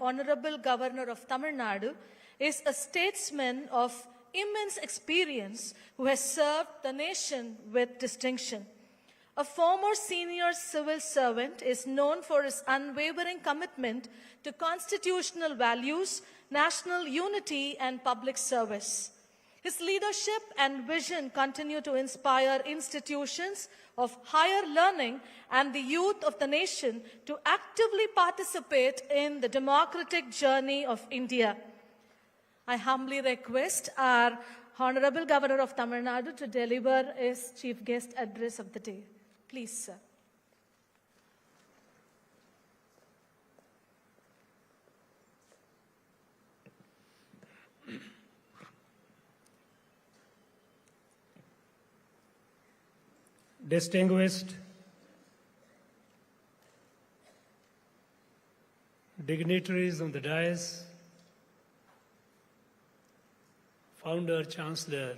Honorable Governor of Tamil Nadu, is a statesman of immense experience who has served the nation with distinction. A former senior civil servant is known for his unwavering commitment to constitutional values, national unity, and public service. His leadership and vision continue to inspire institutions of higher learning and the youth of the nation to actively participate in the democratic journey of India. I humbly request our Honorable Governor of Tamil Nadu to deliver his chief guest address of the day. Please, sir. Distinguished dignitaries on the dais, Founder Chancellor,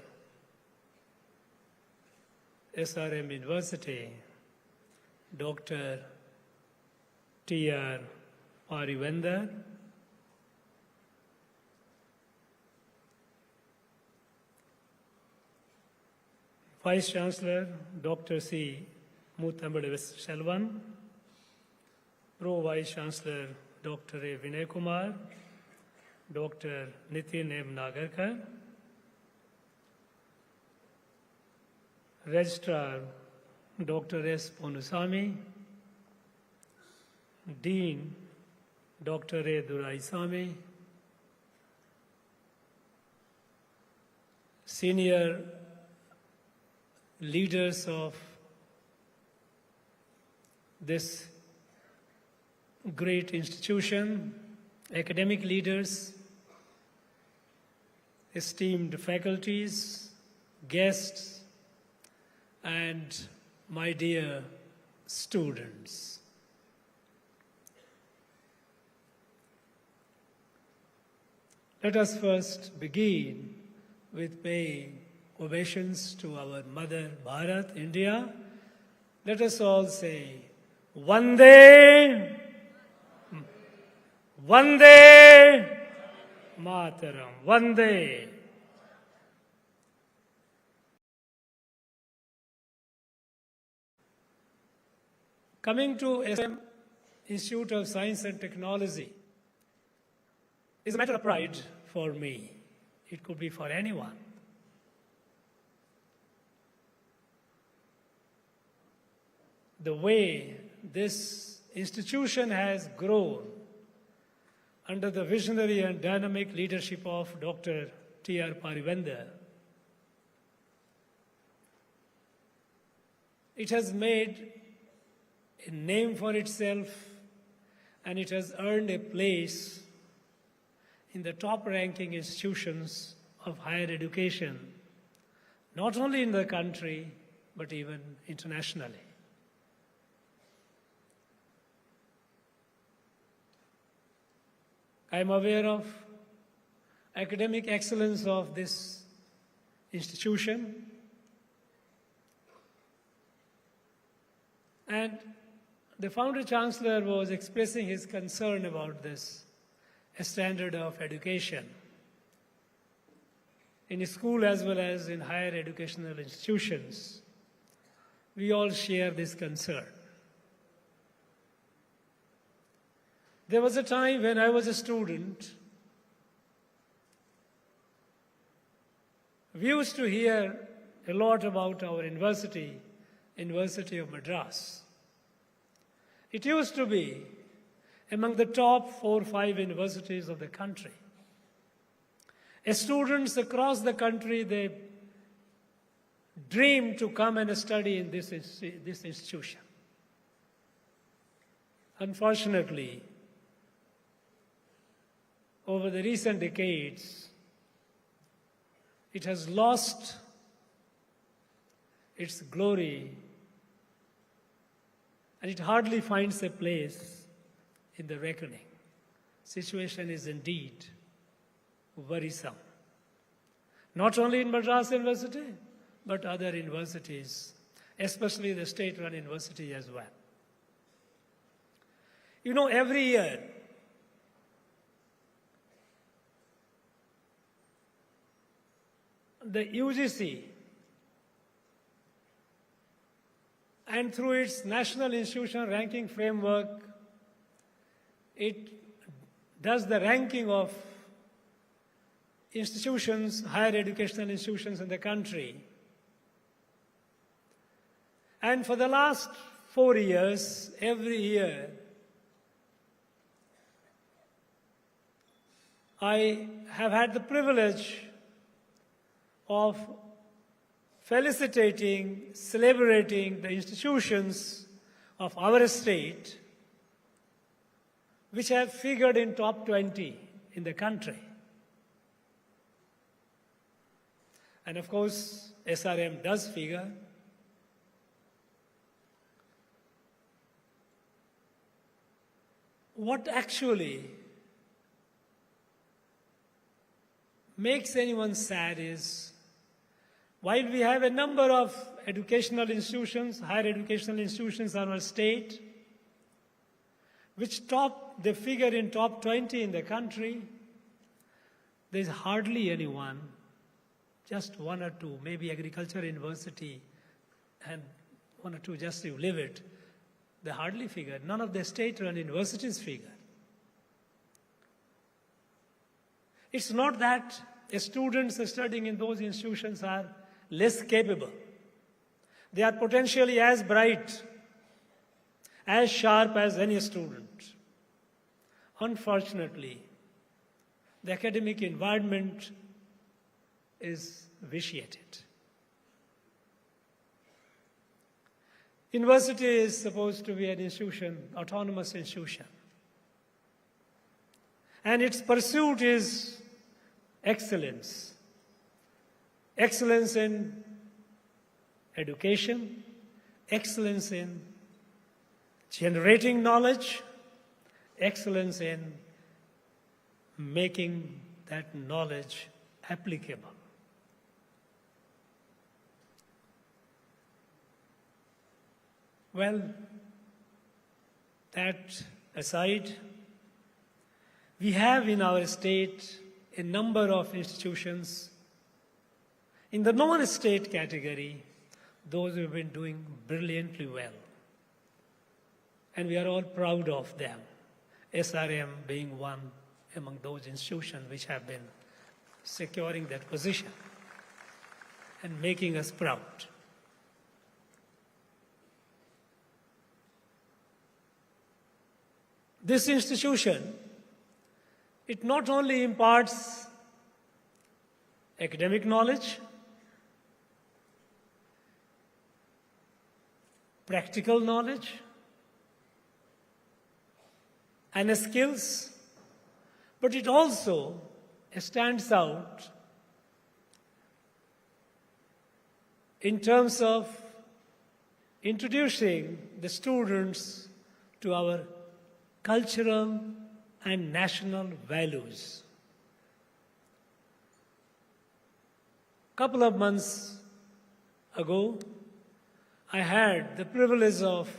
SRM University, Dr. T.R. Parivendar, Vice Chancellor, Dr. C. Muthamadu Selvan, Pro Vice Chancellor, Dr. A. Vinay Kumar, Dr. Nitin M. Nagarkar, Registrar, Dr. S. Ponusamy, Dean, Dr. A. Duraisamy, senior leaders of this great institution, academic leaders, esteemed faculties, guests, and my dear students. Let us first begin with paying ovations to our mother Bharat, India. Let us all say, Vande, Vande Mataram, Vande. Coming to SM Institute of Science and Technology is a matter of pride for me. It could be for anyone. The way this institution has grown under the visionary and dynamic leadership of Dr. T.R. Parivendar, it has made a name for itself, and it has earned a place in the top-ranking institutions of higher education, not only in the country, but even internationally. I am aware of academic excellence of this institution, and the founder chancellor was expressing his concern about this standard of education in school as well as in higher educational institutions. We all share this concern. There was a time when I was a student, we used to hear a lot about our university, University of Madras. It used to be among the top 4 or 5 universities of the country. As students across the country, they dreamed to come and study in this institution. Unfortunately, over the recent decades, it has lost its glory, and it hardly finds a place in the reckoning. Situation is indeed worrisome. Not only in Madras University, but other universities, especially the state-run university as well. You know, every year, the UGC and through its National Institution Ranking Framework, it does the ranking of institutions, higher educational institutions in the country. And for the last 4 years, every year, I have had the privilege of felicitating, celebrating the institutions of our state which have figured in top 20 in the country. And of course, SRM does figure. What actually makes anyone sad is, while we have a number of educational institutions, higher educational institutions in our state, which they figure in top 20 in the country, there is hardly anyone, just one or two, maybe agriculture university, and one or two just to live it. They hardly figure. None of the state-run universities figure. It's not that students studying in those institutions are less capable. They are potentially as bright, as sharp as any student. Unfortunately, the academic environment is vitiated. University is supposed to be an institution, autonomous institution. And its pursuit is excellence. Excellence in education, excellence in generating knowledge, excellence in making that knowledge applicable. Well, that aside, we have in our state a number of institutions in the non-state category, those who have been doing brilliantly well. And we are all proud of them, SRM being one among those institutions which have been securing that position and making us proud. This institution, it not only imparts academic knowledge, practical knowledge, and skills, but it also stands out in terms of introducing the students to our cultural and national values. A couple of months ago, I had the privilege of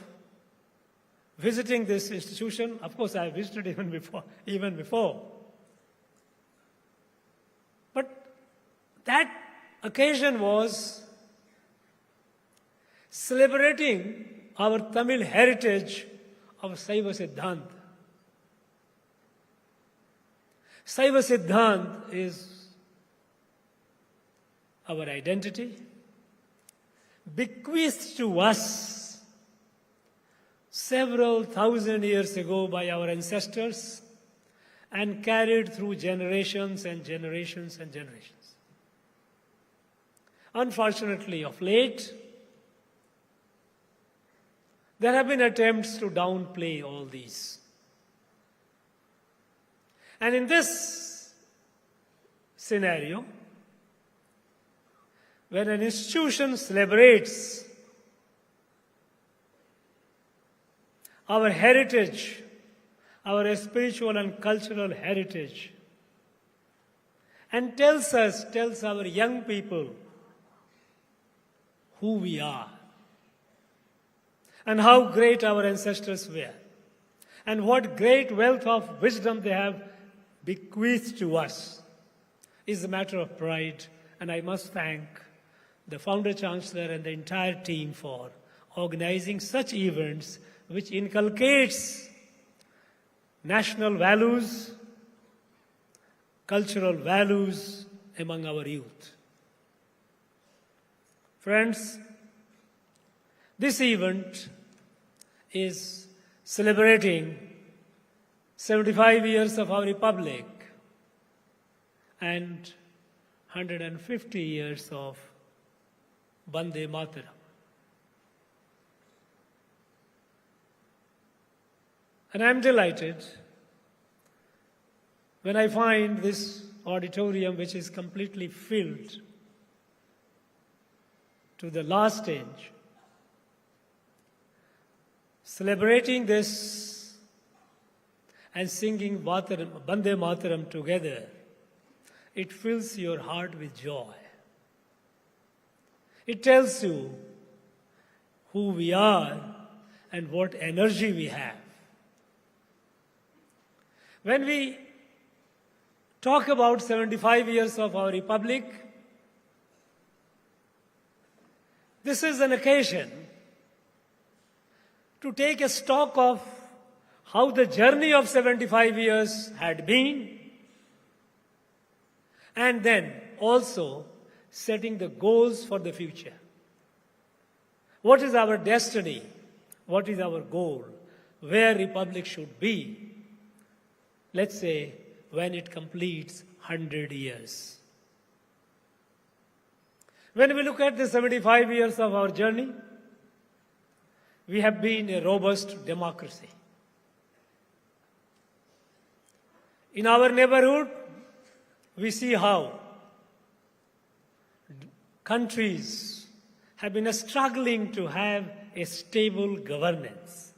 visiting this institution. Of course, I visited even before. But that occasion was celebrating our Tamil heritage of Saiva Siddhanta. Saiva Siddhanta is our identity, bequeathed to us several thousand years ago by our ancestors and carried through generations and generations and generations. Unfortunately, of late, there have been attempts to downplay all these. And in this scenario, when an institution celebrates our heritage, our spiritual and cultural heritage, and tells our young people who we are, and how great our ancestors were, and what great wealth of wisdom they have bequeathed to us, is a matter of pride and I must thank the Founder Chancellor and the entire team for organizing such events which inculcates national values, cultural values among our youth. Friends, this event is celebrating 75 years of our Republic and 150 years of Vande Mataram. And I'm delighted when I find this auditorium, which is completely filled to the last stage, celebrating this and singing Vande Mataram together. It fills your heart with joy. It tells you who we are and what energy we have. When we talk about 75 years of our Republic, this is an occasion to take a stock of how the journey of 75 years had been, and then also setting the goals for the future. What is our destiny? What is our goal? Where Republic should be, let's say, when it completes 100 years. When we look at the 75 years of our journey, we have been a robust democracy. In our neighborhood, we see how countries have been struggling to have a stable governance.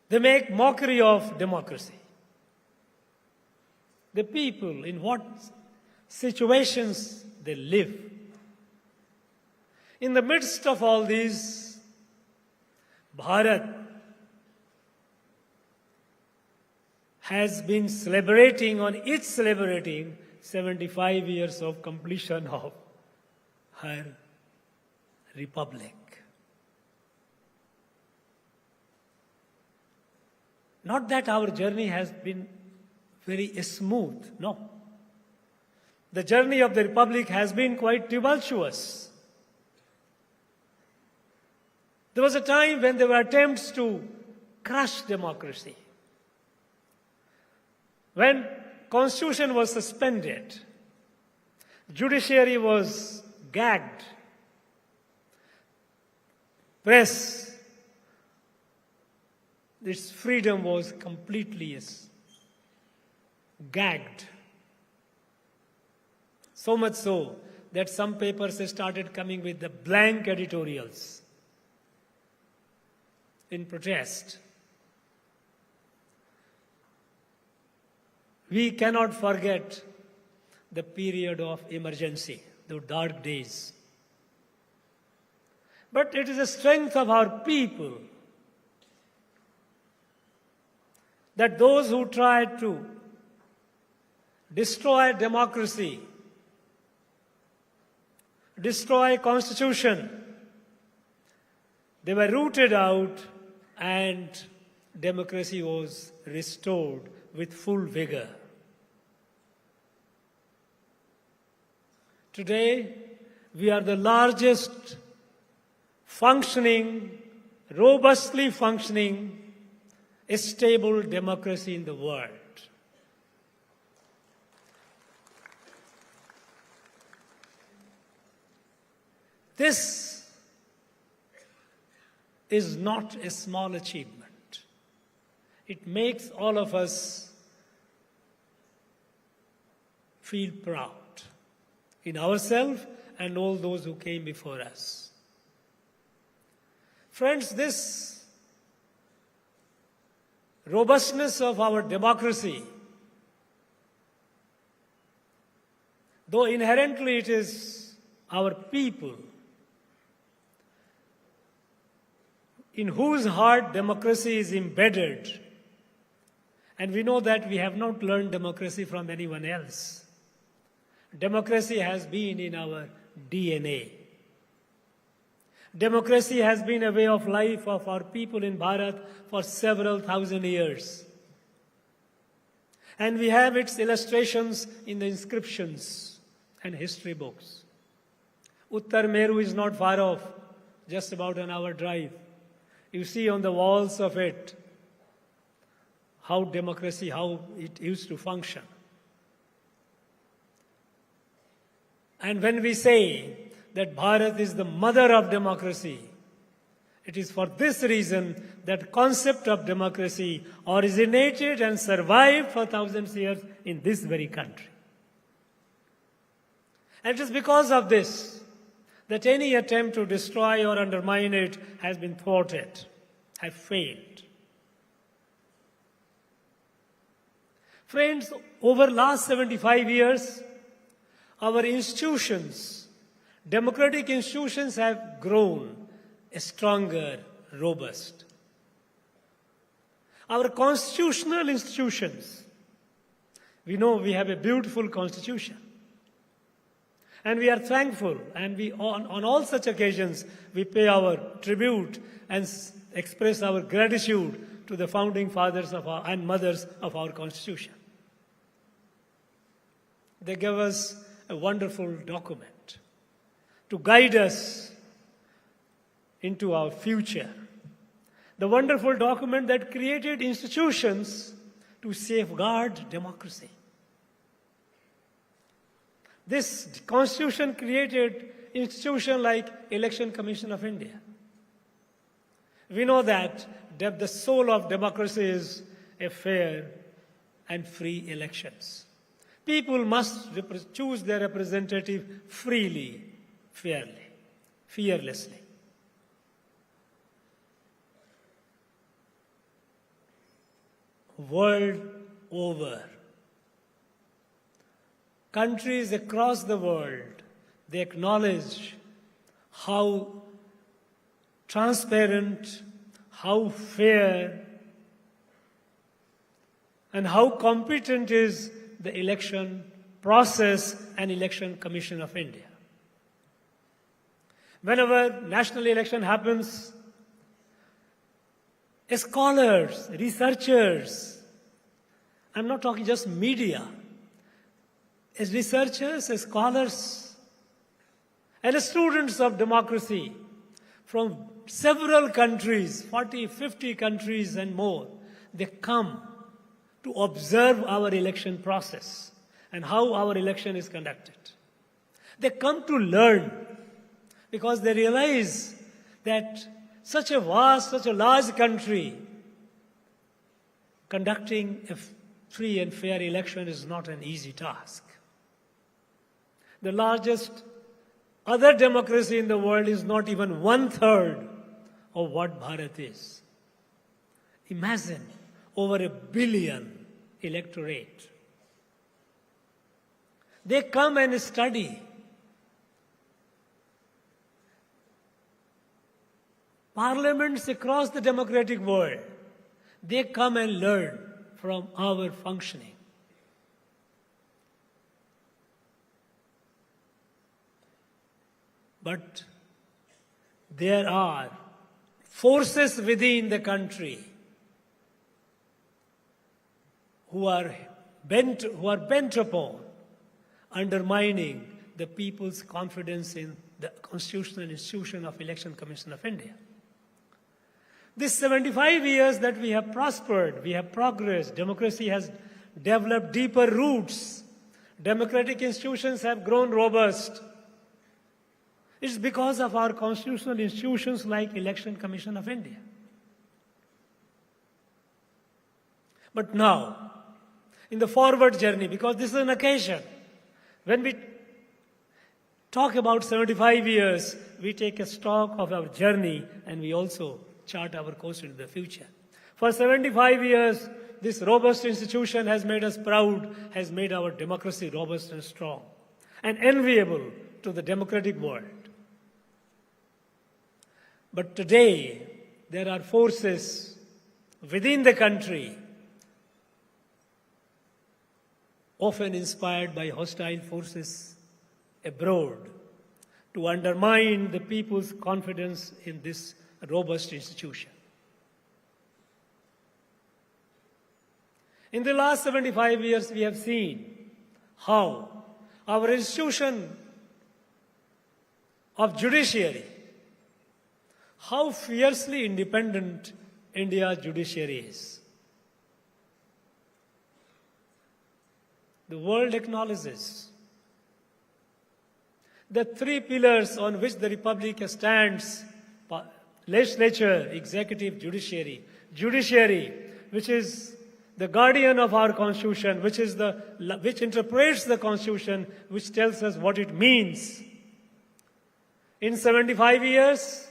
They make mockery of democracy. The people, in what situations they live. In the midst of all these, Bharat has been celebrating 75 years of completion of her republic. Not that our journey has been very smooth, no. The journey of the Republic has been quite tumultuous. There was a time when there were attempts to crush democracy. When Constitution was suspended, Judiciary was gagged, press, its freedom was completely gagged. So much so that some papers started coming with the blank editorials in protest. We cannot forget the period of emergency, the dark days. But it is the strength of our people that those who tried to destroy democracy, destroy Constitution, they were rooted out and democracy was restored with full vigor. Today, we are the largest functioning, robustly functioning, stable democracy in the world. This is not a small achievement. It makes all of us feel proud in ourselves and all those who came before us. Friends, this robustness of our democracy, though inherently it is our people, in whose heart democracy is embedded, And we know that we have not learned democracy from anyone else. Democracy has been in our DNA. Democracy has been a way of life of our people in Bharat for several thousand years. And we have its illustrations in the inscriptions and history books. Uttar Meru is not far off, just about an hour drive. You see on the walls of it how democracy, how it used to function. And when we say that Bharat is the mother of democracy, it is for this reason that concept of democracy originated and survived for thousands of years in this very country. And it is because of this that any attempt to destroy or undermine it has been thwarted, have failed. Friends, over last 75 years, our institutions, democratic institutions have grown stronger, robust. Our constitutional institutions, we know we have a beautiful constitution. And we are thankful, and we, on all such occasions, we pay our tribute and express our gratitude to the founding fathers of and mothers of our Constitution. They gave us a wonderful document to guide us into our future. The wonderful document that created institutions to safeguard democracy. This Constitution created institutions like Election Commission of India. We know that the soul of democracy is a fair and free elections. People must choose their representative freely, fairly, fearlessly. World over, countries across the world, they acknowledge how transparent, how fair, and how competent is the election process and Election Commission of India. Whenever national election happens, scholars, researchers, I'm not talking just media, as researchers, as scholars, and as students of democracy from several countries, 40, 50 countries and more, they come to observe our election process and how our election is conducted. They come to learn because they realize that such a vast, such a large country, conducting a free and fair election is not an easy task. The largest other democracy in the world is not even 1/3 of what Bharat is. Imagine over 1 billion electorate. They come and study. Parliaments across the democratic world, they come and learn from our functioning. But there are forces within the country who are bent upon undermining the people's confidence in the constitutional institution of Election Commission of India. This 75 years that we have prospered, we have progressed, democracy has developed deeper roots, democratic institutions have grown robust. It's because of our constitutional institutions like Election Commission of India. But now, in the forward journey, because this is an occasion, when we talk about 75 years, we take a stock of our journey and we also chart our course into the future. For 75 years, this robust institution has made us proud, has made our democracy robust and strong, and enviable to the democratic world. But today, there are forces within the country often inspired by hostile forces abroad, to undermine the people's confidence in this robust institution. In the last 75 years, we have seen how our institution of judiciary, how fiercely independent India's judiciary is. The world acknowledges the three pillars on which the Republic stands: legislature, executive, judiciary. Judiciary, which is the guardian of our Constitution, which interprets the Constitution, which tells us what it means. In 75 years,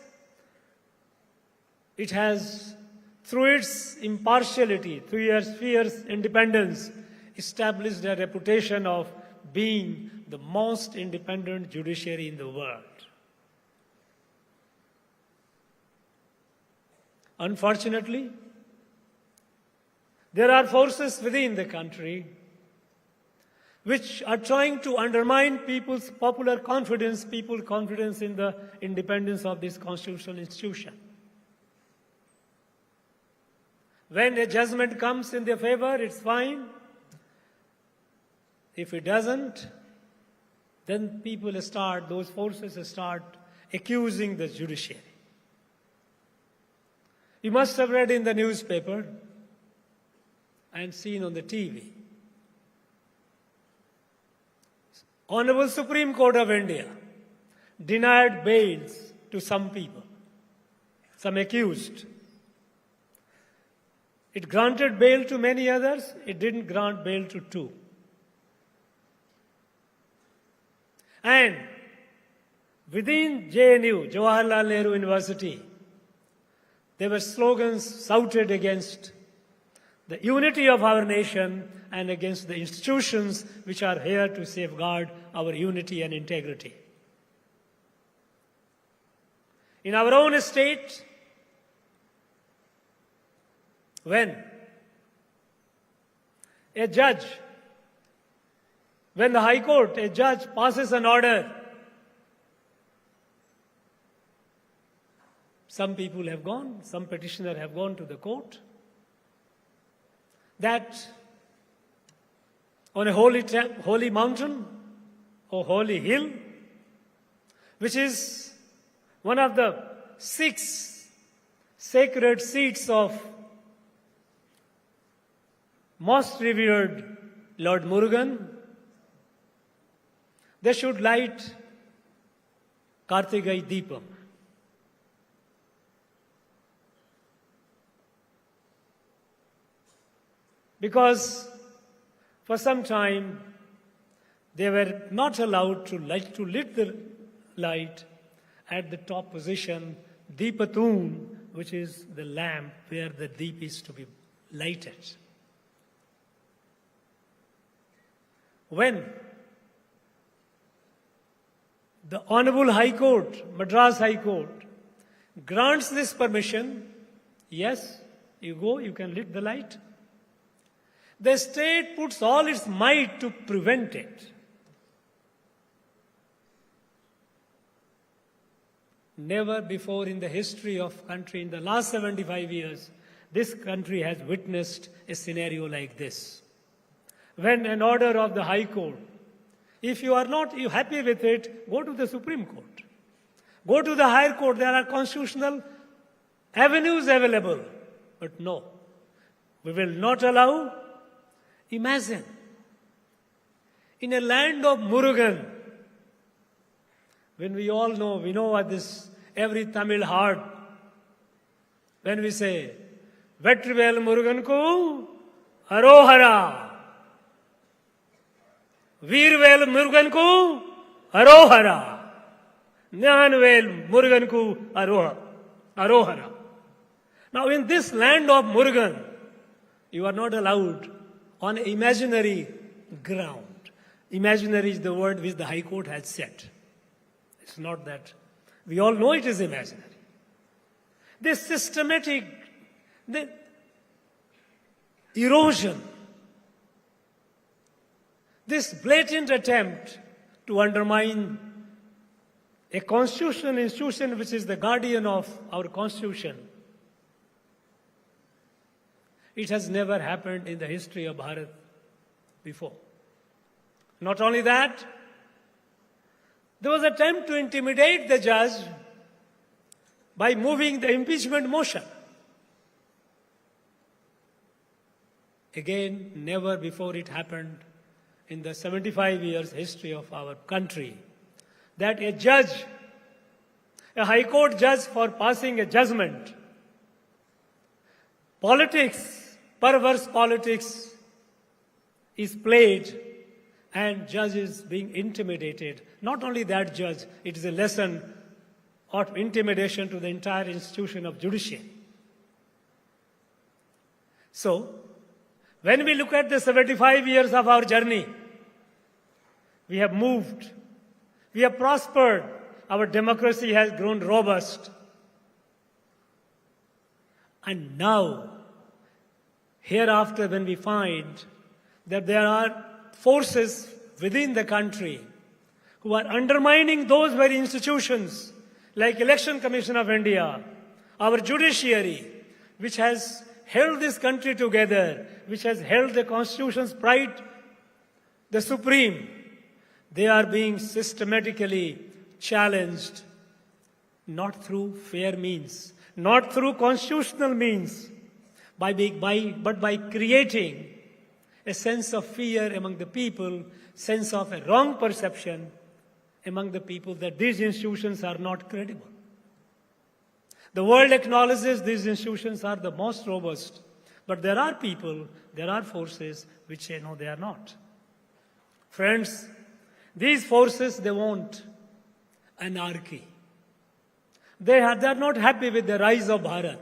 it has, through its impartiality, through its fierce independence, established a reputation of being the most independent judiciary in the world. Unfortunately, there are forces within the country which are trying to undermine people's popular confidence, people's confidence in the independence of this constitutional institution. When a judgment comes in their favor, it's fine. If it doesn't, then those forces start accusing the judiciary. You must have read in the newspaper and seen on the TV. Honorable Supreme Court of India denied bails to some people, some accused. It granted bail to many others. It didn't grant bail to two. And within JNU, Jawaharlal Nehru University, there were slogans shouted against the unity of our nation and against the institutions which are here to safeguard our unity and integrity. In our own state, when the High Court, a judge passes an order, some people have gone, some petitioners have gone to the court, that on a holy mountain or holy hill, which is one of the 6 sacred seats of most revered Lord Murugan, they should light Kartigai Deepam. Because for some time they were not allowed to lit the light at the top position, Deepatun, which is the lamp where the deep is to be lighted. When the Honorable High Court, Madras High Court, grants this permission, yes, you go, you can lit the light. The state puts all its might to prevent it. Never before in the history of country, in the last 75 years, this country has witnessed a scenario like this. When an order of the High Court, if you are not happy with it, go to the Supreme Court. Go to the Higher Court. There are constitutional avenues available. But no, we will not allow. Imagine, in a land of Murugan, when we know what this, every Tamil heart, when we say, Vetrivel Murugan ku Arohara, Veervel Murugan ku Arohara, Nyanvel Murugan ku Arohara. Now in this land of Murugan, you are not allowed on imaginary ground. Imaginary is the word which the High Court has set. It's not that. We all know it is imaginary. This systematic erosion This blatant attempt to undermine a constitutional institution which is the guardian of our constitution, it has never happened in the history of Bharat before. Not only that, there was an attempt to intimidate the judge by moving the impeachment motion. Again, never before it happened in the 75 years history of our country that a judge, a high court judge, for passing a judgment, politics, perverse politics is played and judge is being intimidated. Not only that judge, it is a lesson of intimidation to the entire institution of judiciary. So, when we look at the 75 years of our journey, we have moved, we have prospered, our democracy has grown robust. And now, hereafter, when we find that there are forces within the country who are undermining those very institutions like Election Commission of India, our judiciary, which has held this country together, which has held the Constitution's pride, the supreme, they are being systematically challenged, not through fair means, not through constitutional means, but by creating a sense of fear among the people, sense of a wrong perception among the people that these institutions are not credible. The world acknowledges these institutions are the most robust, but there are people, there are forces which say no, they are not. Friends, these forces, they want anarchy. They are not happy with the rise of Bharat.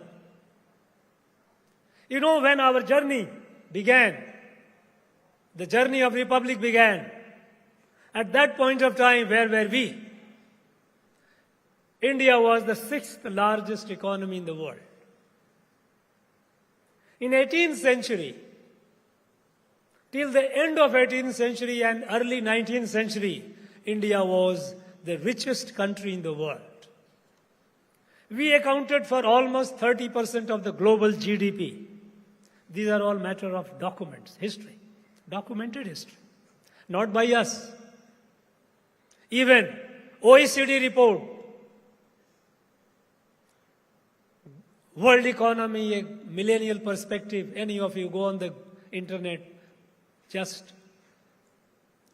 You know, when our journey began, the journey of Republic began, at that point of time, where were we? India was the 6th largest economy in the world. In 18th century, till the end of 18th century and early 19th century, India was the richest country in the world. We accounted for almost 30% of the global GDP. These are all matter of documents, history, documented history, not by us. Even OECD report, world economy, a millennial perspective, any of you go on the internet, just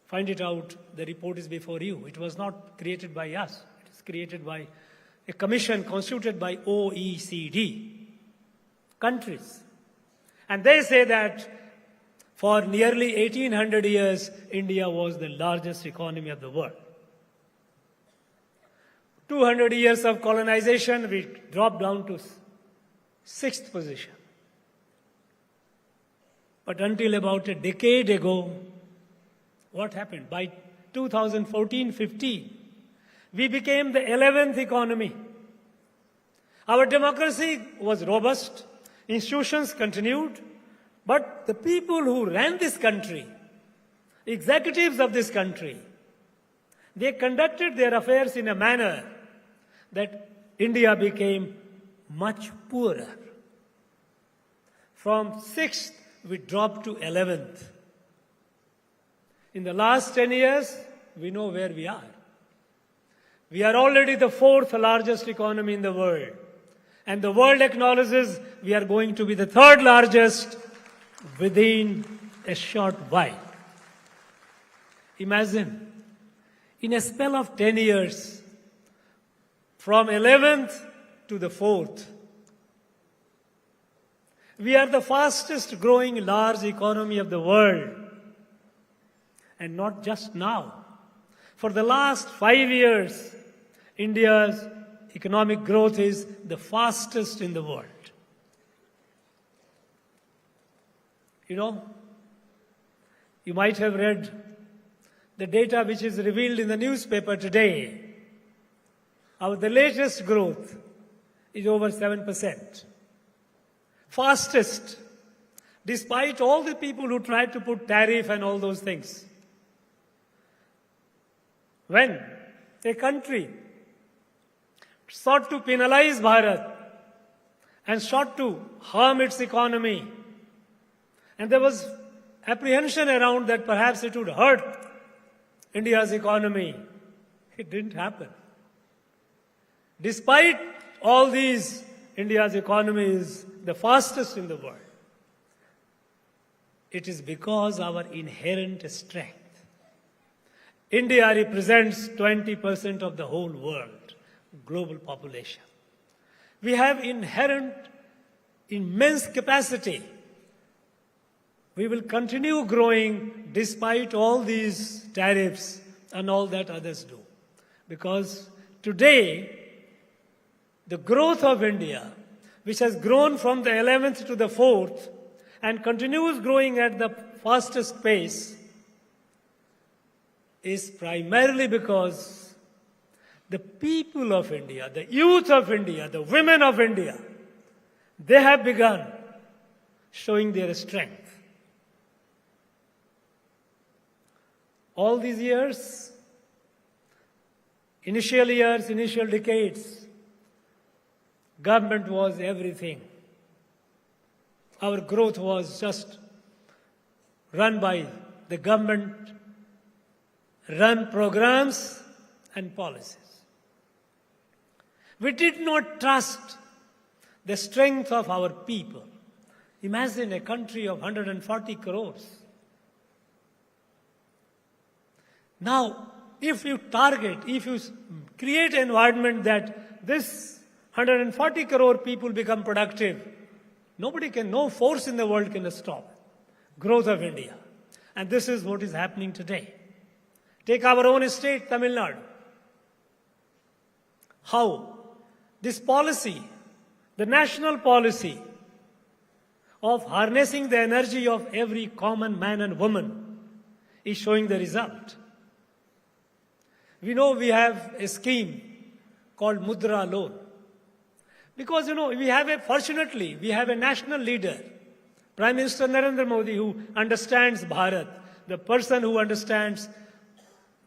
find it out, the report is before you. It was not created by us, it is created by a commission constituted by OECD countries. And they say that for nearly 1800 years, India was the largest economy of the world. 200 years of colonization, we dropped down to 6th position. But until about a decade ago, what happened? By 2014-15, we became the 11th economy. Our democracy was robust, institutions continued, but the people who ran this country, executives of this country, they conducted their affairs in a manner that India became much poorer. From 6th, we dropped to 11th. In the last 10 years, we know where we are. We are already the 4th largest economy in the world. And the world acknowledges we are going to be the 3rd largest within a short while. Imagine, in a spell of 10 years, from 11th to the 4th, we are the fastest growing large economy of the world. And not just now. For the last 5 years, India's economic growth is the fastest in the world. You know, you might have read the data which is revealed in the newspaper today. The latest growth is over 7%. Fastest, despite all the people who tried to put tariff and all those things. when a country sought to penalize Bharat and sought to harm its economy, and there was apprehension around that perhaps it would hurt India's economy, it didn't happen. Despite all these, India's economy is the fastest in the world. It is because our inherent strength. India represents 20% of the whole world, global population. We have inherent immense capacity. We will continue growing despite all these tariffs and all that others do. Because today, the growth of India, which has grown from the 11th to the 4th and continues growing at the fastest pace, is primarily because the people of India, the youth of India, the women of India, they have begun showing their strength. All these years, initial decades, government was everything. Our growth was just run by the government, run programs and policies. We did not trust the strength of our people. Imagine a country of 140 crores. Now, if you create an environment that this 140 crore people become productive, no force in the world can stop growth of India. And this is what is happening today. Take our own state, Tamil Nadu. How this policy, the national policy of harnessing the energy of every common man and woman is showing the result. We know we have a scheme called Mudra Loan. Because, fortunately, we have a national leader, Prime Minister Narendra Modi, who understands Bharat, the person who understands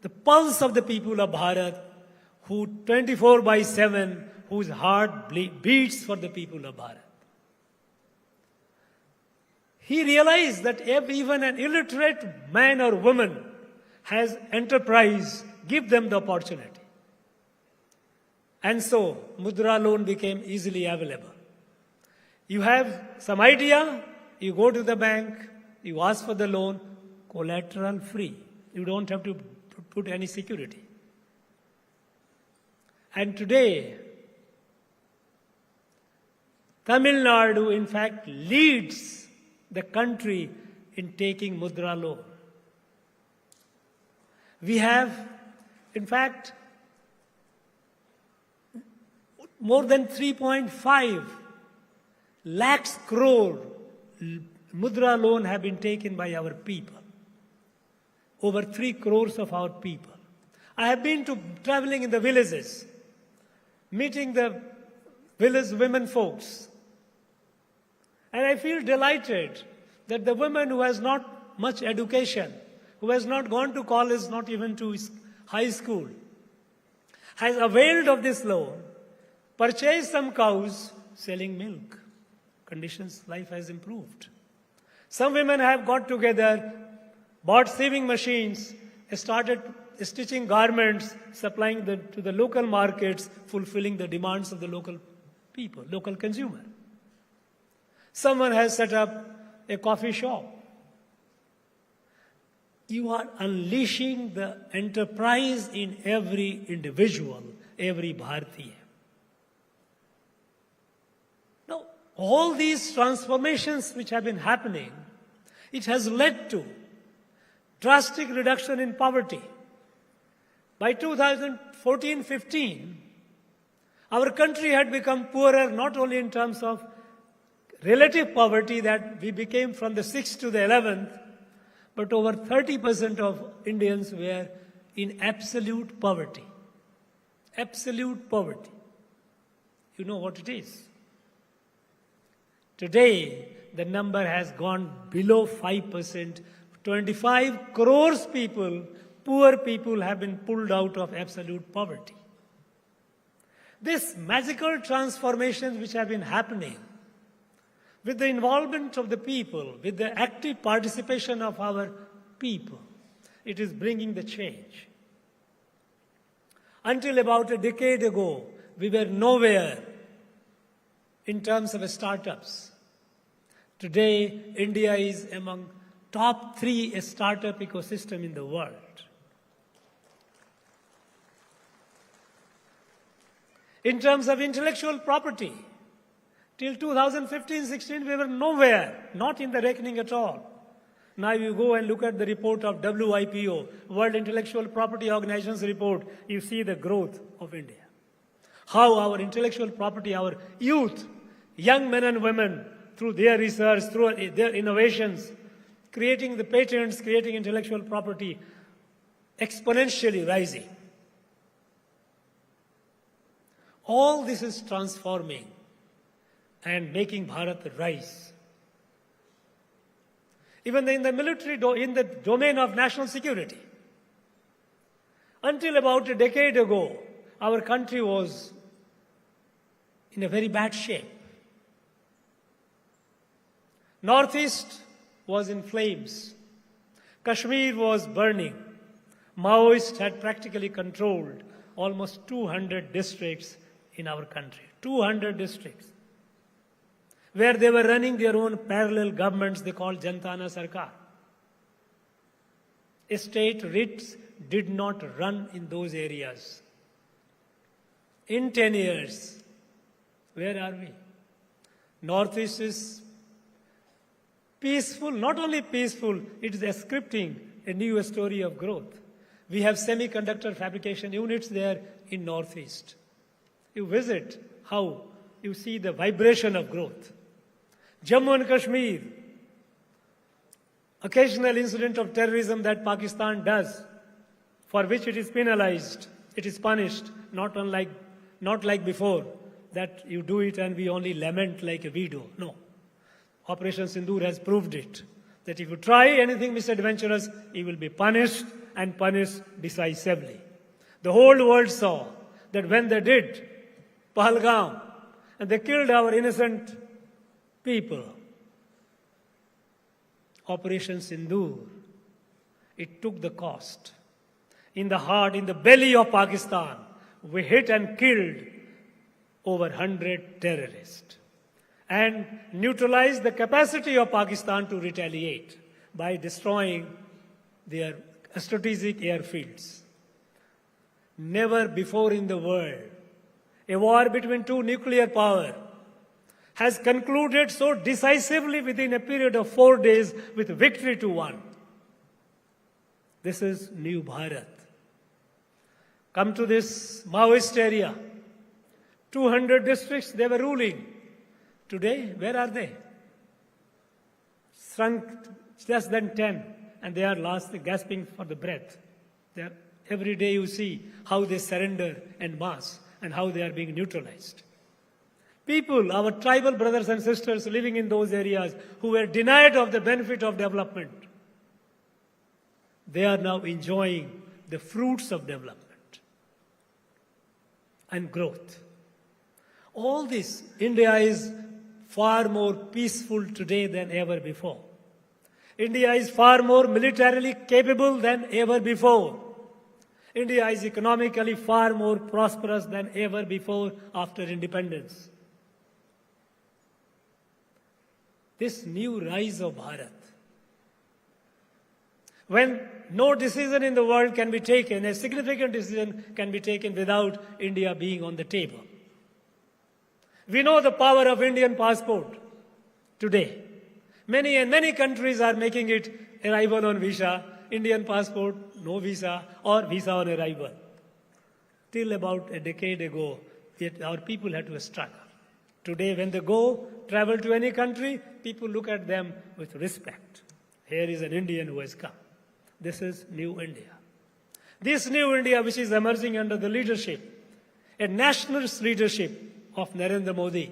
the pulse of the people of Bharat, who 24/7, whose heart beats for the people of Bharat. He realized that even an illiterate man or woman has enterprise, give them the opportunity. And so, Mudra loan became easily available. You have some idea, you go to the bank, you ask for the loan, collateral free. You don't have to put any security. And today, Tamil Nadu, in fact, leads the country in taking Mudra loan. We have, in fact, more than 3.5 lakhs crore Mudra loan have been taken by our people. Over 3 crores of our people. I have been traveling in the villages, meeting the village women folks. And I feel delighted that the woman who has not much education, who has not gone to college, not even to high school, has availed of this loan, purchased some cows, selling milk. Conditions, life has improved. Some women have got together, bought sewing machines, started stitching garments, supplying to the local markets, fulfilling the demands of the local people, local consumer. Someone has set up a coffee shop. You are unleashing the enterprise in every individual, every Bharatiya. Now, all these transformations which have been happening, it has led to drastic reduction in poverty. By 2014-15, our country had become poorer not only in terms of relative poverty, that we became from the 6th to the 11th, but over 30% of Indians were in absolute poverty. Absolute poverty. You know what it is. Today, the number has gone below 5%. 25 crores people poor people have been pulled out of absolute poverty. This magical transformations which have been happening with the involvement of the people, with the active participation of our people, it is bringing the change. Until about a decade ago, we were nowhere in terms of startups. Today, India is among top 3 startup ecosystem in the world. In terms of intellectual property, till 2015-16, we were nowhere, not in the reckoning at all. Now you go and look at the report of WIPO, World Intellectual Property Organization's report, you see the growth of India. How our intellectual property, our youth, young men and women, through their research, through their innovations, creating the patents, creating intellectual property, exponentially rising. All this is transforming and making Bharat rise. Even in the military, in the domain of national security. Until about a decade ago, our country was in a very bad shape. Northeast was in flames. Kashmir was burning. Maoists had practically controlled almost 200 districts in our country. 200 districts. Where they were running their own parallel governments they called Jantana Sarkar. State writs did not run in those areas. In 10 years, where are we? Northeast is peaceful, not only peaceful, it is scripting a new story of growth. We have semiconductor fabrication units there in Northeast. You visit how you see the vibration of growth. Jammu and Kashmir, occasional incident of terrorism that Pakistan does, for which it is penalized, it is punished, not like before, that you do it and we only lament like a widow. No. Operation Sindoor has proved it, that if you try anything misadventurous, you will be punished and punished decisively. The whole world saw that when they did Pahalgam and they killed our innocent people, Operation Sindoor, it took the cost. In the heart, in the belly of Pakistan, we hit and killed over 100 terrorists and neutralized the capacity of Pakistan to retaliate by destroying their strategic airfields. Never before in the world, a war between two nuclear powers has concluded so decisively within a period of 4 days with victory to one. This is new Bharat. Come to this Maoist area. 200 districts they were ruling. Today, where are they? Shrunk less than 10, and they are gasping for the breath. Every day you see how they surrender en masse and how they are being neutralized. People, our tribal brothers and sisters living in those areas who were denied of the benefit of development, they are now enjoying the fruits of development and growth. All this, India is far more peaceful today than ever before. India is far more militarily capable than ever before. India is economically far more prosperous than ever before after independence. This new rise of Bharat, when no decision in the world can be taken, a significant decision can be taken without India being on the table. We know the power of Indian passport today. Many countries are making it arrival on visa, Indian passport, no visa, or visa on arrival. Till about a decade ago, our people had to struggle. Today, when they travel to any country, people look at them with respect. Here is an Indian who has come. This is new India. This new India, which is emerging under the leadership, a nationalist leadership of Narendra Modi,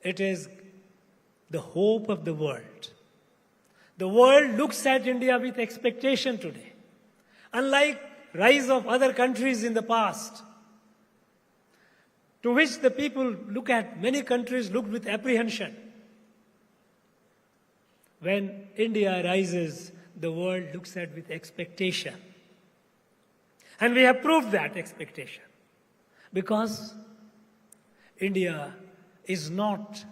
it is the hope of the world. The world looks at India with expectation today. Unlike rise of other countries in the past, to which the people look at, many countries looked with apprehension. When India rises, the world looks at with expectation. And we have proved that expectation. Because India is not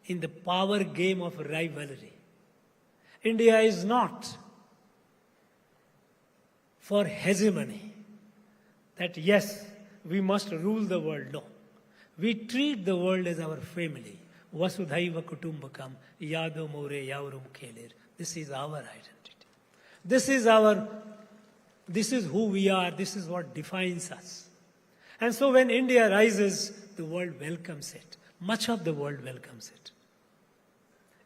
in the power game of rivalry. India is not for hegemony. That yes, we must rule the world. No. We treat the world as our family. Vasudhaiva kutumbakam yado more yaurum kelir. This is our identity. This is who we are. This is what defines us. And so when India rises, the world welcomes it. Much of the world welcomes it.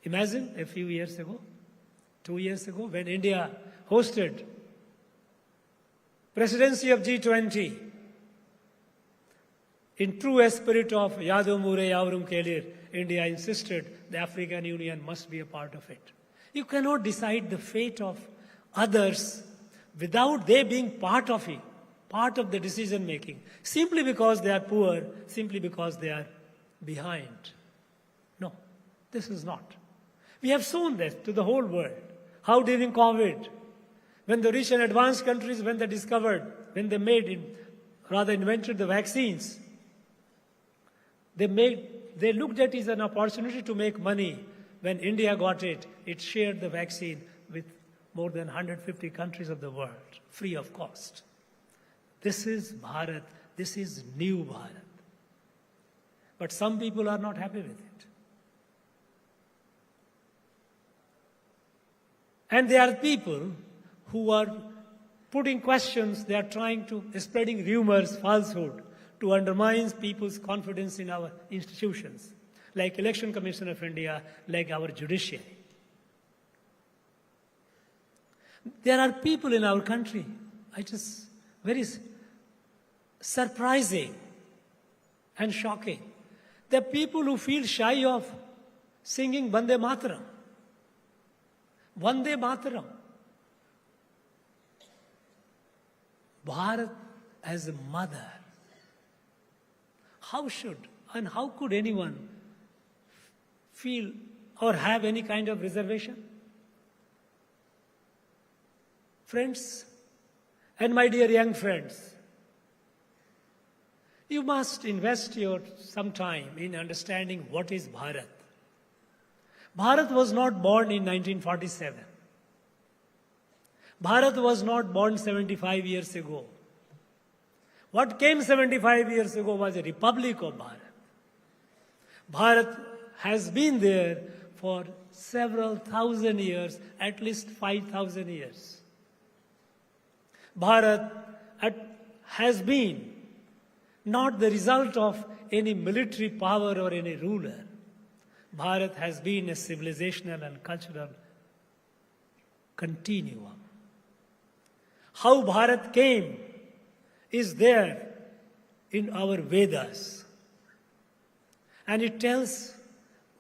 Imagine a few years ago, 2 years ago, when India hosted presidency of G20, in true spirit of Yado Mure Yaurum Kelir, India insisted the African Union must be a part of it. You cannot decide the fate of others without they being part of it, part of the decision making, simply because they are poor, simply because they are behind. No, this is not. We have shown this to the whole world. How during COVID, when the rich and advanced countries, when they discovered, when they invented the vaccines, they looked at it as an opportunity to make money. When India got it, it shared the vaccine with more than 150 countries of the world, free of cost. This is Bharat. This is new Bharat. But some people are not happy with it. And there are people who are putting questions, they are spreading rumors, falsehood, to undermine people's confidence in our institutions, like Election Commission of India, like our Judiciary. There are people in our country, very surprising and shocking. There are people who feel shy of singing Vande Mataram. Vande Mataram. Bharat as a mother. How could anyone feel or have any kind of reservation? Friends, and my dear young friends, you must invest some time in understanding what is Bharat. Bharat was not born in 1947. Bharat was not born 75 years ago. What came 75 years ago was a republic of Bharat. Bharat has been there for several thousand years, at least 5,000 years. Bharat has been not the result of any military power or any ruler. Bharat has been a civilizational and cultural continuum. How Bharat came is there in our Vedas. And it tells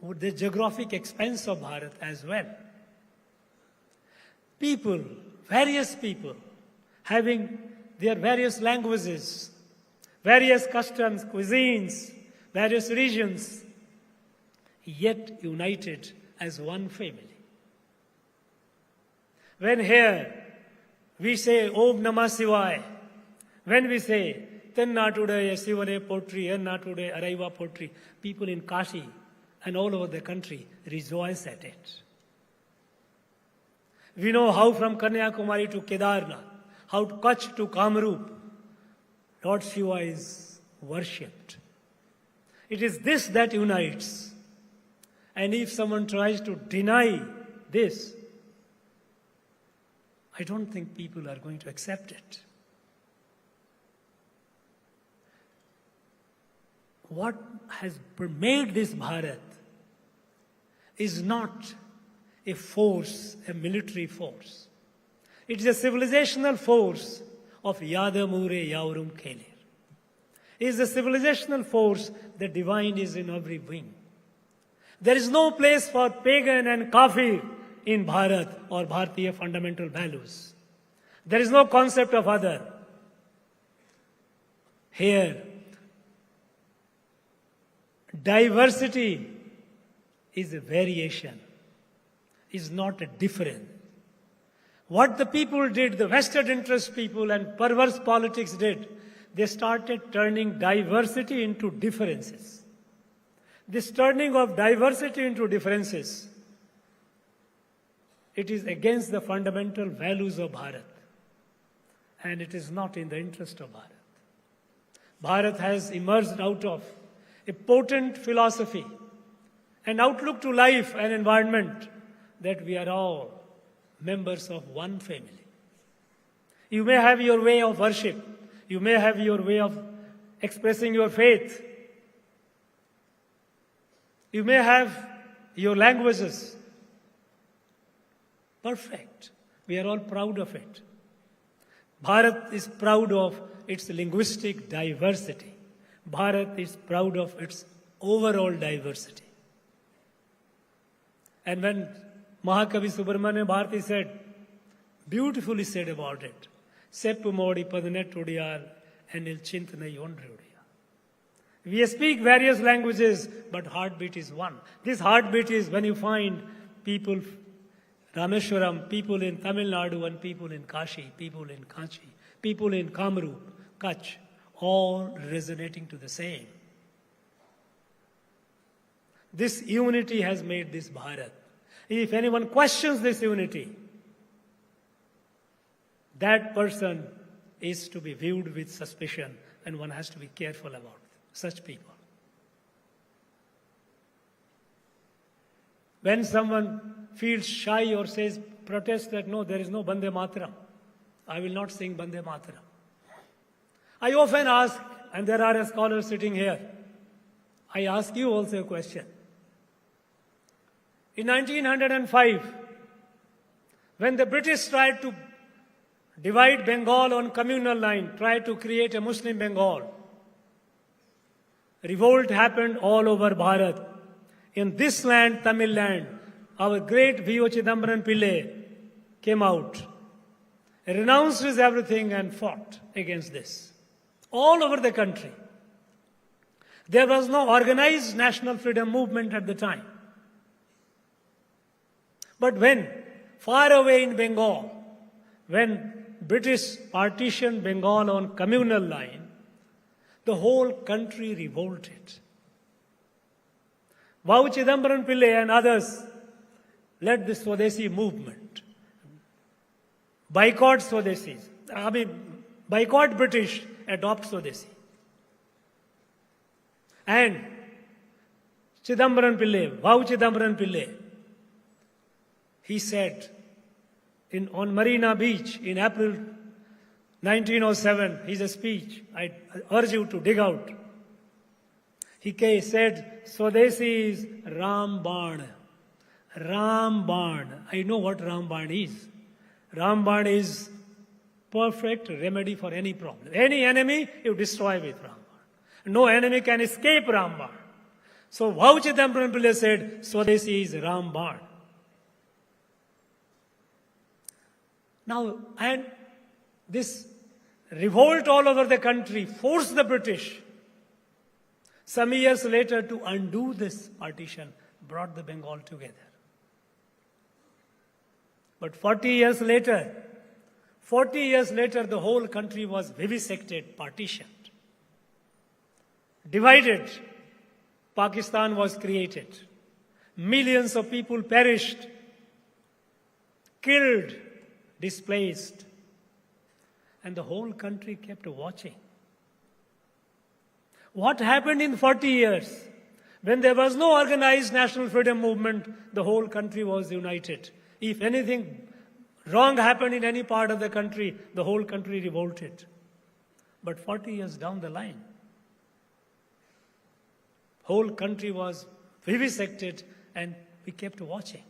the geographic expanse of Bharat as well. People, various people, having their various languages, various customs, cuisines, various regions, yet united as one family. When here we say Om Namah Shivaya, when we say Tennatude Sivane Potri, Ennatude Araiva Potri, people in Kashi and all over the country rejoice at it. We know how from Kanyakumari to Kedarnath, how Kutch to Kamrup, Lord Shiva is worshipped. It is this that unites. And if someone tries to deny this, I don't think people are going to accept it. What has made this Bharat is not a force, a military force. It is a civilizational force of Yada Mure Yaurum Kelir. It is a civilizational force, the divine is in every wing. There is no place for pagan and kafir in Bharat or Bharatiya fundamental values. There is no concept of other. Here, diversity is a variation, is not a difference. What the people did, the vested interest people and perverse politics did, they started turning diversity into differences. This turning of diversity into differences, it is against the fundamental values of Bharat. And it is not in the interest of Bharat. Bharat has emerged out of a potent philosophy, an outlook to life and environment that we are all members of one family. You may have your way of worship. You may have your way of expressing your faith. You may have your languages. Perfect. We are all proud of it. Bharat is proud of its linguistic diversity. Bharat is proud of its overall diversity. And when Mahakavi Subramanya Bharati said, beautifully said about it, Seppu Modi Padanet Udiyal Enil Chintanai Ondri Udiyal. We speak various languages, but heartbeat is one. This heartbeat is when you find people, Rameshwaram, people in Tamil Nadu and people in Kashi, people in Kanchi, people in Kamrup, Kutch, all resonating to the same. This unity has made this Bharat. If anyone questions this unity, that person is to be viewed with suspicion, and one has to be careful about such people. When someone feels shy or says, protest that no, there is no Bande Mataram, I will not sing Bande Mataram. I often ask, and there are scholars sitting here, I ask you also a question. In 1905, when the British tried to divide Bengal on communal line, tried to create a Muslim Bengal, revolt happened all over Bharat. In this land, Tamil land, our great V.O. Chidambaram Pillai came out, renounced his everything and fought against this. All over the country. There was no organized national freedom movement at the time. But when, far away in Bengal, when British partitioned Bengal on communal line, the whole country revolted. V.O. Chidambaram Pillai and others led the Swadeshi movement. Boycott Swadesis. Boycott British, adopt Swadeshi. And Chidambaram Pillai, V.O. Chidambaram Pillai, he said on Marina Beach in April 1907, his speech, I urge you to dig out. He said, Swadeshi is Rambaan. Rambaan. I know what Rambaan is. Rambaan is perfect remedy for any problem. Any enemy, you destroy with Rambaan. No enemy can escape Rambaan. So V.O. Chidambaram Pillai said, Swadeshi is Rambaan. Now, and this revolt all over the country forced the British, some years later, to undo this partition, brought the Bengal together. But 40 years later, the whole country was vivisected, partitioned, divided. Pakistan was created. Millions of people perished, killed, displaced. And the whole country kept watching. What happened in 40 years? When there was no organized national freedom movement, the whole country was united. If anything wrong happened in any part of the country, the whole country revolted. But 40 years down the line, whole country was vivisected and we kept watching.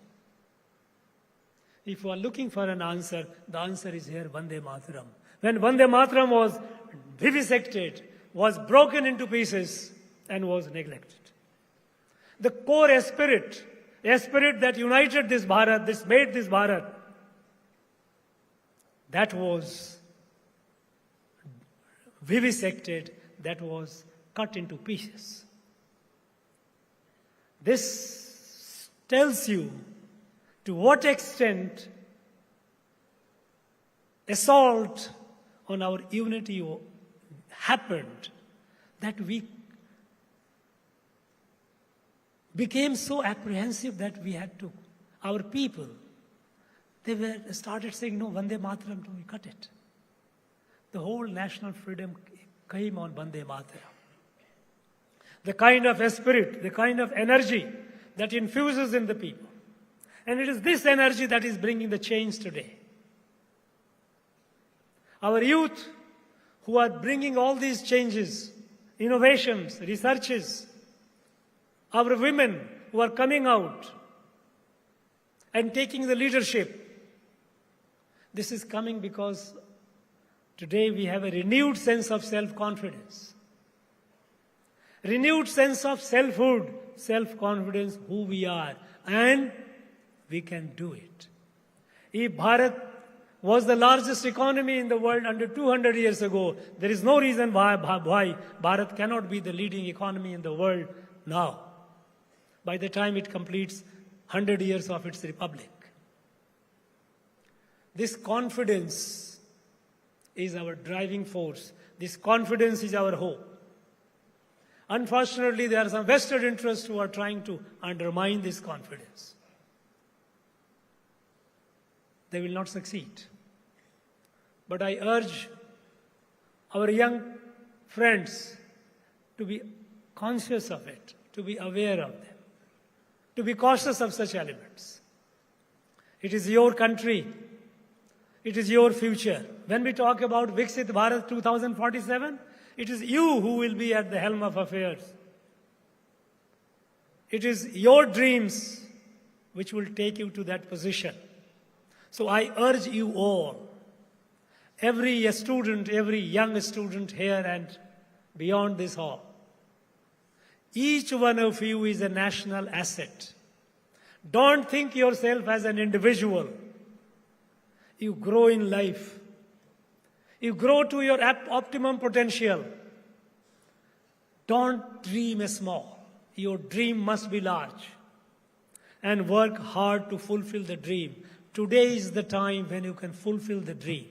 If you are looking for an answer, the answer is here, Vande Mataram. When Vande Mataram was vivisected, was broken into pieces and was neglected. The core spirit a spirit that united this Bharat, this made this Bharat, that was vivisected, that was cut into pieces. This tells you to what extent assault on our unity happened, that we became so apprehensive that we had to, our people, they started saying, no, Vande Mataram, we cut it. The whole national freedom came on Vande Mataram. The kind of spirit, the kind of energy that infuses in the people. And it is this energy that is bringing the change today. Our youth who are bringing all these changes, innovations, researches, our women who are coming out and taking the leadership. This is coming because today we have a renewed sense of self-confidence. Renewed sense of selfhood, self-confidence, who we are, and we can do it. If Bharat was the largest economy in the world under 200 years ago, there is no reason why Bharat cannot be the leading economy in the world now, by the time it completes 100 years of its republic. This confidence is our driving force. This confidence is our hope. Unfortunately, there are some vested interests who are trying to undermine this confidence. They will not succeed. But I urge our young friends to be conscious of it, to be aware of them, to be cautious of such elements. It is your country. It is your future. When we talk about Viksit Bharat 2047, it is you who will be at the helm of affairs. It is your dreams which will take you to that position. So I urge you all, every student, every young student here and beyond this hall, each one of you is a national asset. Don't think yourself as an individual. You grow in life. You grow to your optimum potential. Don't dream small. Your dream must be large. And work hard to fulfill the dream. Today is the time when you can fulfill the dream.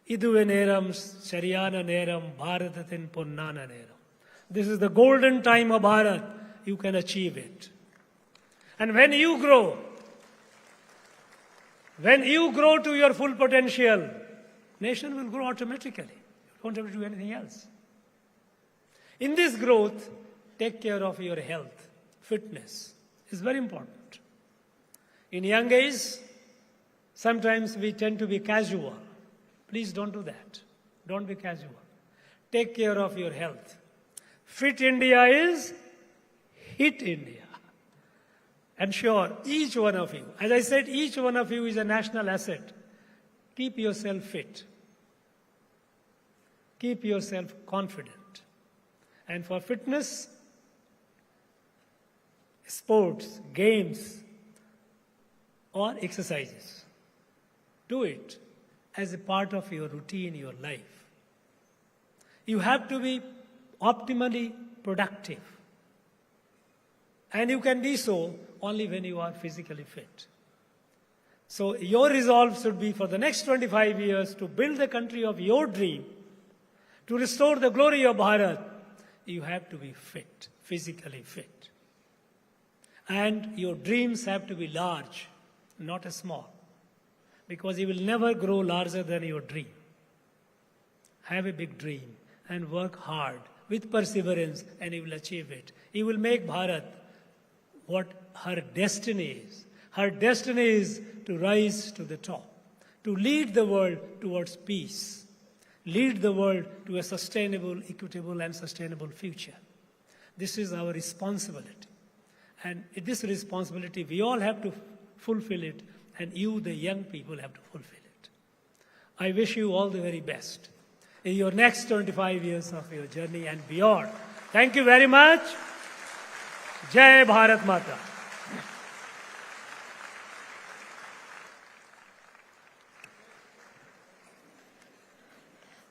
Iduve neram, Sharyana neram, Bharatatin Punnana neram. This is the golden time of Bharat. You can achieve it. And when you grow to your full potential, nation will grow automatically. You don't have to do anything else. In this growth, take care of your health. Fitness is very important. In young age, sometimes we tend to be casual. Please don't do that. Don't be casual. Take care of your health. Fit India is hit India. And sure, each one of you, as I said, each one of you is a national asset. Keep yourself fit. Keep yourself confident. And for fitness, sports, games, or exercises, do it as a part of your routine, your life. You have to be optimally productive. And you can be so only when you are physically fit. So your resolve should be for the next 25 years to build the country of your dream, to restore the glory of Bharat. You have to be fit, physically fit. And your dreams have to be large, not small. Because you will never grow larger than your dream. Have a big dream and work hard with perseverance and you will achieve it. You will make Bharat what her destiny is. Her destiny is to rise to the top, to lead the world towards peace, lead the world to a sustainable, equitable and sustainable future. This is our responsibility. And this responsibility, we all have to fulfill it, and you, the young people, have to fulfill it. I wish you all the very best in your next 25 years of your journey and beyond. Thank you very much. Jai Bharat Mata.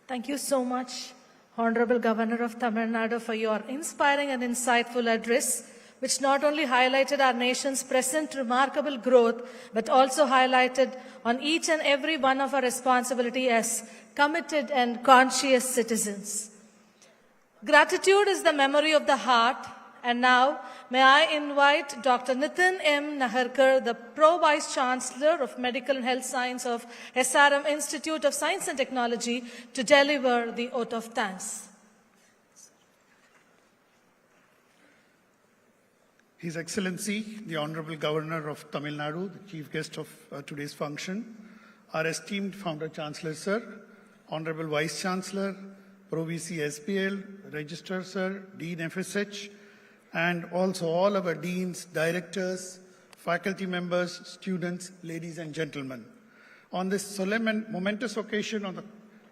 Thank you so much, Honorable Governor of Tamil Nadu, for your inspiring and insightful address, which not only highlighted our nation's present remarkable growth, but also highlighted on each and every one of our responsibility as committed and conscious citizens. Gratitude is the memory of the heart. And now, may I invite Dr. Nitin M. Naharkar, the Pro Vice Chancellor of Medical and Health Science of SRM Institute of Science and Technology, to deliver the oath of thanks. His Excellency, the Honorable Governor of Tamil Nadu, the chief guest of today's function, our esteemed Founder Chancellor, Sir, Honorable Vice Chancellor, Pro VC SPL, Registrar, Sir, Dean FSH, and also all our deans, directors, faculty members, students, ladies and gentlemen. On this solemn and momentous occasion of the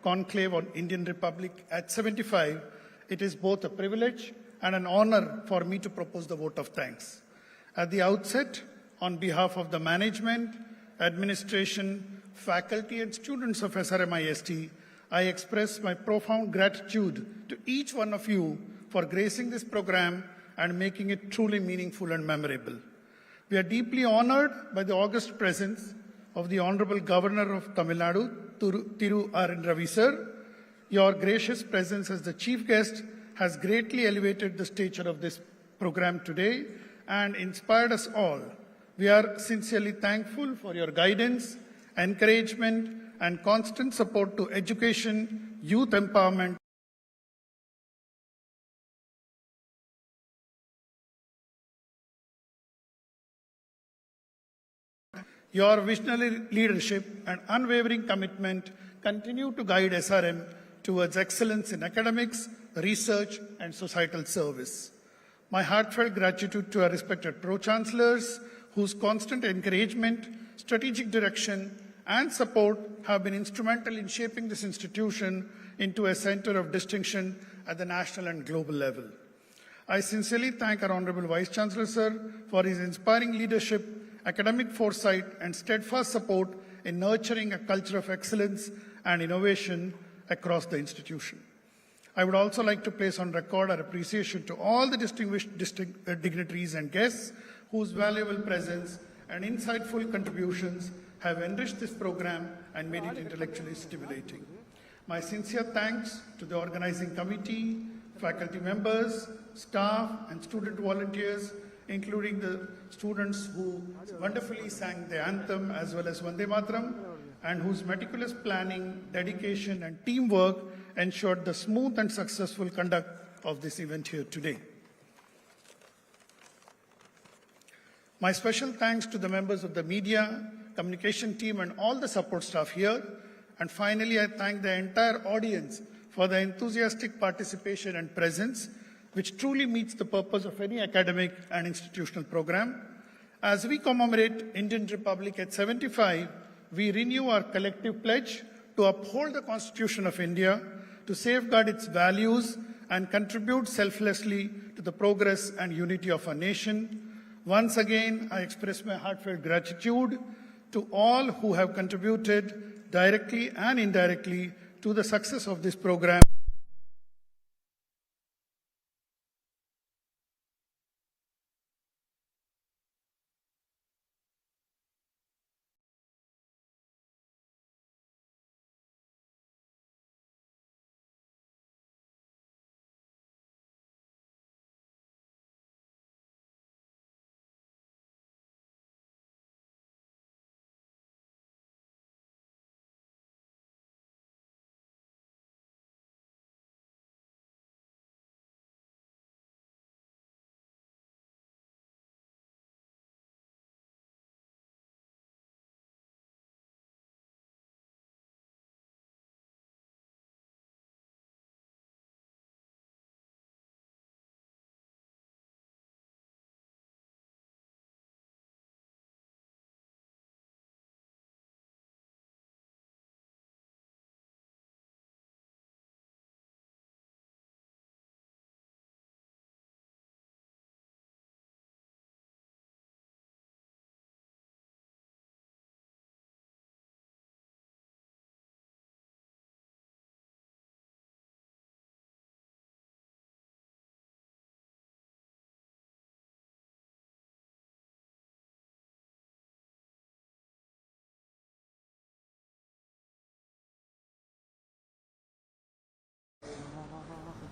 conclave on Indian Republic at 75, it is both a privilege and an honor for me to propose the vote of thanks. At the outset, on behalf of the management, administration, faculty and students of SRMIST, I express my profound gratitude to each one of you for gracing this program and making it truly meaningful and memorable. We are deeply honored by the august presence of the Honorable Governor of Tamil Nadu, Thiru R. Ravi Sir. Your gracious presence as the chief guest has greatly elevated the stature of this program today and inspired us all. We are sincerely thankful for your guidance, encouragement, and constant support to education, youth empowerment, your visionary leadership and unwavering commitment continue to guide SRM towards excellence in academics, research, and societal service. My heartfelt gratitude to our respected Pro-Chancellors, whose constant encouragement, strategic direction, and support have been instrumental in shaping this institution into a center of distinction at the national and global level. I sincerely thank our Honorable Vice Chancellor, Sir, for his inspiring leadership, academic foresight, and steadfast support in nurturing a culture of excellence and innovation across the institution. I would also like to place on record our appreciation to all the distinguished dignitaries and guests whose valuable presence and insightful contributions have enriched this program and made it intellectually stimulating. My sincere thanks to the organizing committee, faculty members, staff, and student volunteers, including the students who wonderfully sang the anthem as well as Vande Mataram, and whose meticulous planning, dedication, and teamwork ensured the smooth and successful conduct of this event here today. My special thanks to the members of the media, communication team, and all the support staff here. And finally, I thank the entire audience for the enthusiastic participation and presence, which truly meets the purpose of any academic and institutional program. As we commemorate Indian Republic at 75, we renew our collective pledge to uphold the Constitution of India, to safeguard its values, and contribute selflessly to the progress and unity of our nation. Once again, I express my heartfelt gratitude to all who have contributed directly and indirectly to the success of this program.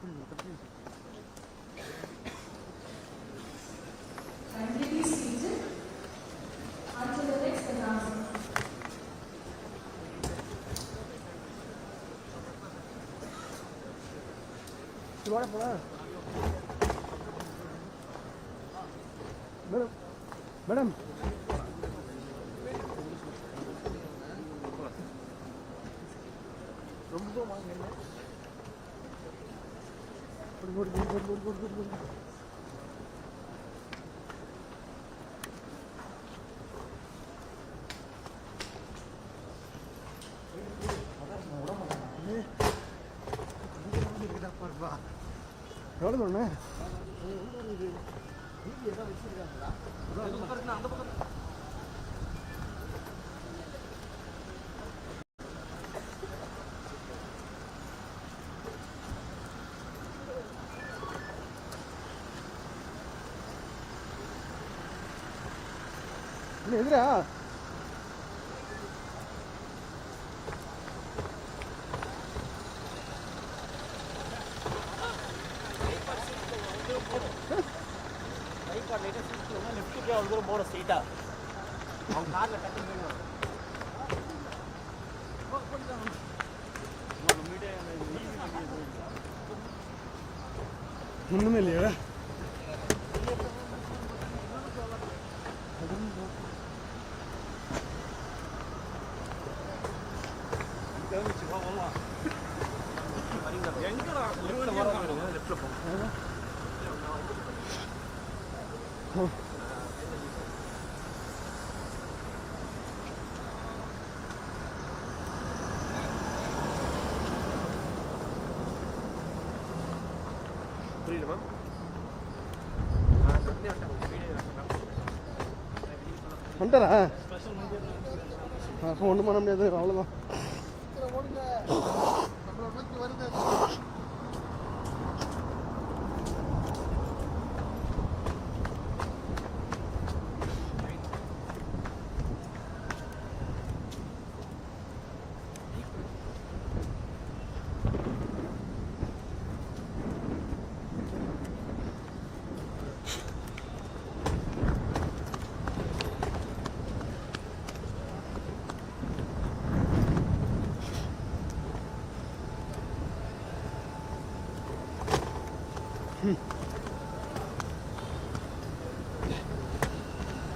Kindly be seated until the next announcement. Madam. எவ்வளோ சொன்னேன் எதிரா போன ஸ்ட்ரெயிட்டா அவங்க கார்ல டக்குனு ஒன்றுமே இல்லையா புரியுதுமா வந்துட்டாரா அப்போ ஒன்றும் பண்ண முடியாது அவ்வளோதான்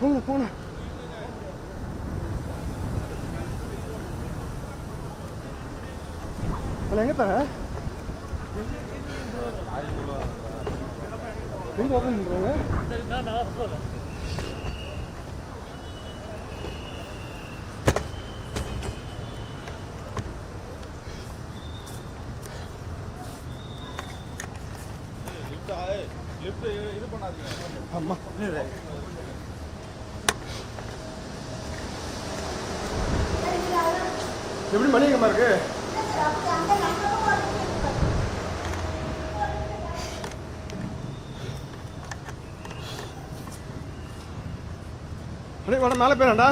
போன போன எங்க தர எங்க ஓப்பன் பண்றாங்க லிஃப்ட் இது பண்ணாதீங்க ஆமா எப்படி மணியங்கம்மா இருக்கு வேணா மேலே போயிடாண்டா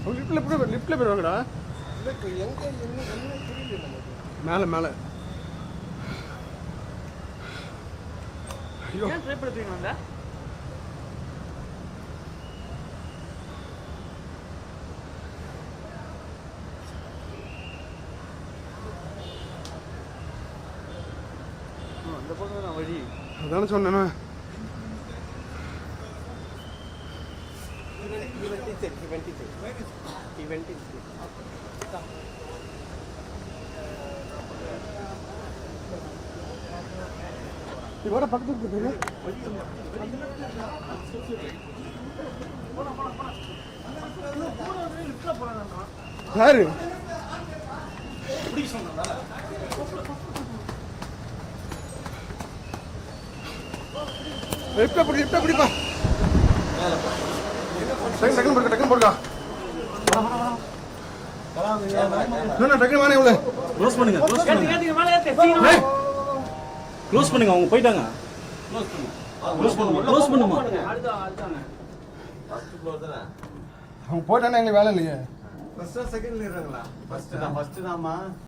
லிஃப்ட்ல போயிடுவாங்கடா மேலே மேலே ஐயோ ட்ரை பண்ணுவீங்களா அந்த பக்கம் தான் வழி அதானே சொன்னேண்ணா இவர பக்கத்துக்கு போயிரு யாரு லிஃப்ட் பிடிப்பா டக்குனு போடுக்கா டக்குனு வானே இவ்வளோ க்ளோஸ் பண்ணுங்க க்ளோஸ் பண்ணுங்க அவங்க போயிட்டாங்க க்ளோஸ் பண்ணுமா அவங்க போயிட்டானே எங்களுக்கு வேலை இல்லையே ஃபர்ஸ்ட் செகண்ட்ல இருக்காங்களா ஃபர்ஸ்ட் தான்மா